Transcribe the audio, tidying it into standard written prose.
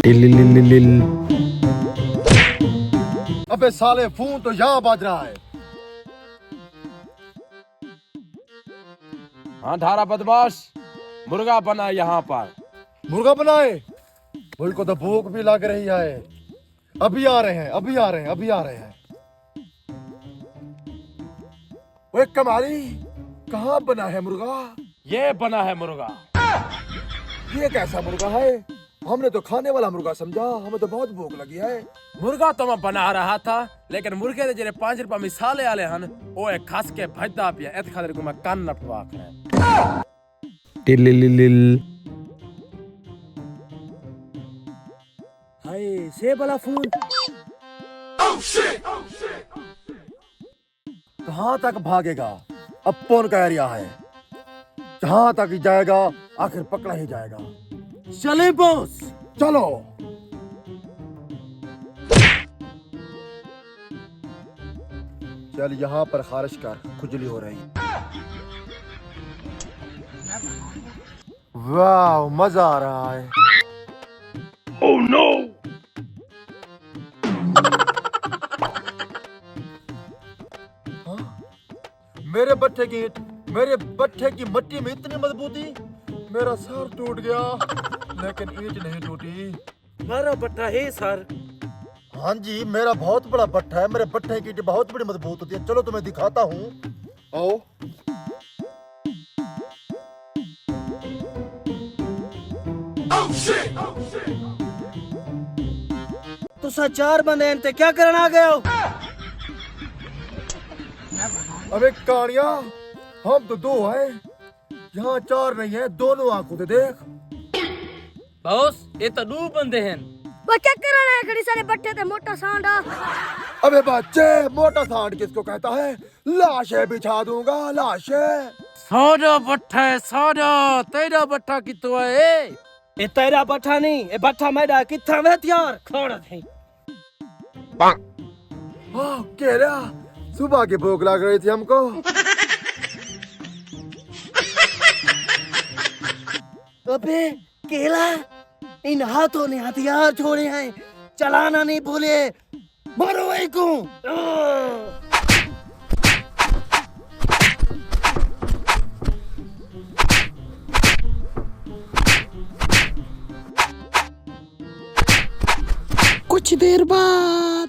टिलिलिलिलिल। अबे साले फोन तो यहाँ बाज रहा है। हाँ धारा बदमाश, मुर्गा बना यहाँ पर। मुर्गा बनाए? मुझको तो भूख भी लग रही है। अभी आ रहे हैं, अभी आ रहे हैं, अभी आ रहे हैं। ओए कमाली, कहाँ बना है मुर्गा? ये बना है मुर्गा। ये कैसा मुर्गा है? हमने तो खाने वाला मुर्गा समझा, हमें तो बहुत भूख लगी है। मुर्गा तो मैं बना रहा था, लेकिन मुर्गे ने जेरे 5 रुपया मिसाले आले हन, ओ एक खास के भजदा पिया, एत खातिर को मैं कान नटवा है। टिलिलिलिल। हाय से वाला फोन। कहाँ तक भागेगा? अब कौन कह रहा है? जहाँ तक जाएगा आखिर पकड़ा ही जाएगा। चले बॉस। चलो। चल यहाँ पर खारिश कर, खुजली हो रही। वाह मजा आ रहा है। Oh no. मेरे बट्टे की मट्टी में इतनी मजबूती। मेरा सर टूट गया, लेकिन ईंट नहीं टूटी। हमारा बट्टा है सर। हाँ जी, मेरा बहुत बड़ा बट्टा है। मेरे बट्टे की ईंट बहुत बड़ी मजबूत होती है। चलो तुम्हें दिखाता हूँ। आओ। तो चार बंदे हैं, ते क्या करना आ गए हो? अबे कानिया, हम तो 2 हैं, यहाँ 4 नहीं है। दोनों आंखों से देख। बॉस ये तो 2 बंदे हैं। वो क्या करना है? घड़ी सारे बट्टे ते मोटा सांडा। अबे बच्चे, मोटा सांड किसको कहता है? लाशें बिछा दूंगा, लाशें। सारा बट्टा है सारा, तेरा बट्टा कितो है? ये तेरा बट्टा नहीं, ये बट्टा मेरा। कितना में यार खोड़ थे। हाँ केला, सुबह की भूख लग रही थी हमको। अबे केला, इन हाथों ने हथियार छोड़े हैं, चलाना नहीं भूले। मारो भाई को। कुछ देर बाद